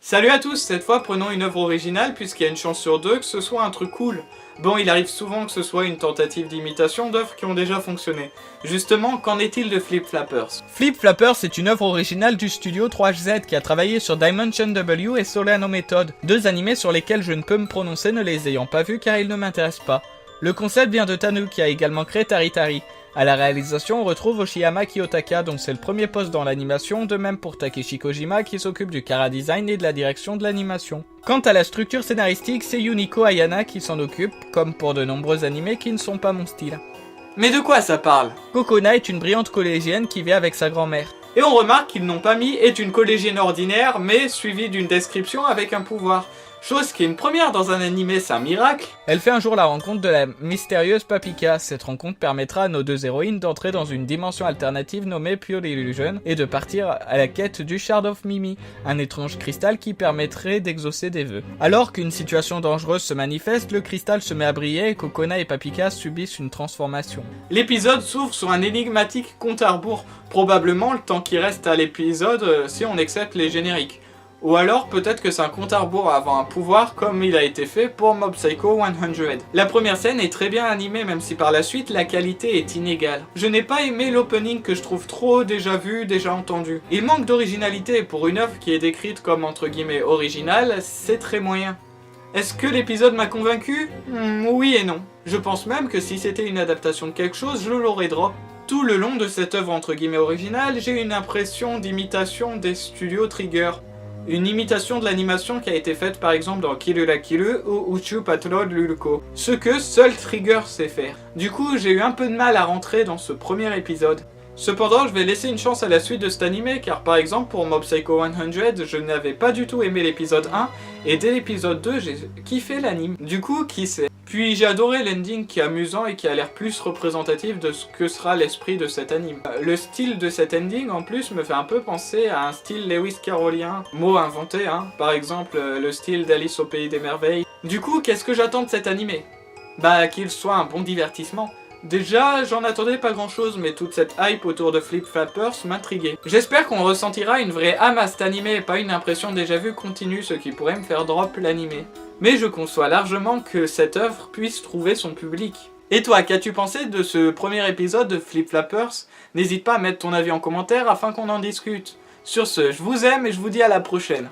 Salut à tous, cette fois prenons une œuvre originale puisqu'il y a une chance sur deux que ce soit un truc cool. Bon, il arrive souvent que ce soit une tentative d'imitation d'œuvres qui ont déjà fonctionné. Justement, qu'en est-il de Flip Flappers? Flip Flappers est une œuvre originale du studio 3Z qui a travaillé sur Dimension W et Solano Method, deux animés sur lesquels je ne peux me prononcer ne les ayant pas vus car ils ne m'intéressent pas. Le concept vient de Tanu qui a également créé Taritari. À la réalisation, on retrouve Oshiyama Kiyotaka dont c'est le premier poste dans l'animation, de même pour Takeshi Kojima qui s'occupe du chara design et de la direction de l'animation. Quant à la structure scénaristique, c'est Yuniko Ayana qui s'en occupe, comme pour de nombreux animés qui ne sont pas mon style. Mais de quoi ça parle? Kokona est une brillante collégienne qui vit avec sa grand-mère. Et on remarque qu'ils n'ont pas mis « est une collégienne ordinaire » mais suivi d'une description avec un pouvoir. Chose qui est une première dans un animé, c'est un miracle. Elle fait un jour la rencontre de la mystérieuse Papika. Cette rencontre permettra à nos deux héroïnes d'entrer dans une dimension alternative nommée Pure Illusion et de partir à la quête du Shard of Mimi, un étrange cristal qui permettrait d'exaucer des vœux. Alors qu'une situation dangereuse se manifeste, le cristal se met à briller et Kokona et Papika subissent une transformation. L'épisode s'ouvre sur un énigmatique compte à rebours, probablement le temps qui reste à l'épisode si on accepte les génériques. Ou alors peut-être que c'est un compte à rebours avant un pouvoir comme il a été fait pour Mob Psycho 100. La première scène est très bien animée même si par la suite la qualité est inégale. Je n'ai pas aimé l'opening que je trouve trop déjà vu, déjà entendu. Il manque d'originalité pour une œuvre qui est décrite comme entre guillemets originale, c'est très moyen. Est-ce que l'épisode m'a convaincu? Oui et non. Je pense même que si c'était une adaptation de quelque chose, je l'aurais drop. Tout le long de cette œuvre entre guillemets originale, j'ai une impression d'imitation des studios Trigger. Une imitation de l'animation qui a été faite par exemple dans Kill la Kill ou Uchu Patrol Luluko. Ce que seul Trigger sait faire. Du coup, j'ai eu un peu de mal à rentrer dans ce premier épisode. Cependant, je vais laisser une chance à la suite de cet animé car par exemple pour Mob Psycho 100, je n'avais pas du tout aimé l'épisode 1 et dès l'épisode 2, j'ai kiffé l'anime. Du coup, qui sait? Puis j'ai adoré l'ending qui est amusant et qui a l'air plus représentatif de ce que sera l'esprit de cet anime. Le style de cet ending en plus me fait un peu penser à un style Lewis Carrollien, mot inventé par exemple le style d'Alice au Pays des Merveilles. Du coup, qu'est-ce que j'attends de cet animé? Bah qu'il soit un bon divertissement. Déjà, j'en attendais pas grand chose, mais toute cette hype autour de Flip Flappers m'intriguait. J'espère qu'on ressentira une vraie âme à cet animé et pas une impression déjà vue continue, ce qui pourrait me faire drop l'animé. Mais je conçois largement que cette œuvre puisse trouver son public. Et toi, qu'as-tu pensé de ce premier épisode de Flip Flappers? N'hésite pas à mettre ton avis en commentaire afin qu'on en discute. Sur ce, je vous aime et je vous dis à la prochaine.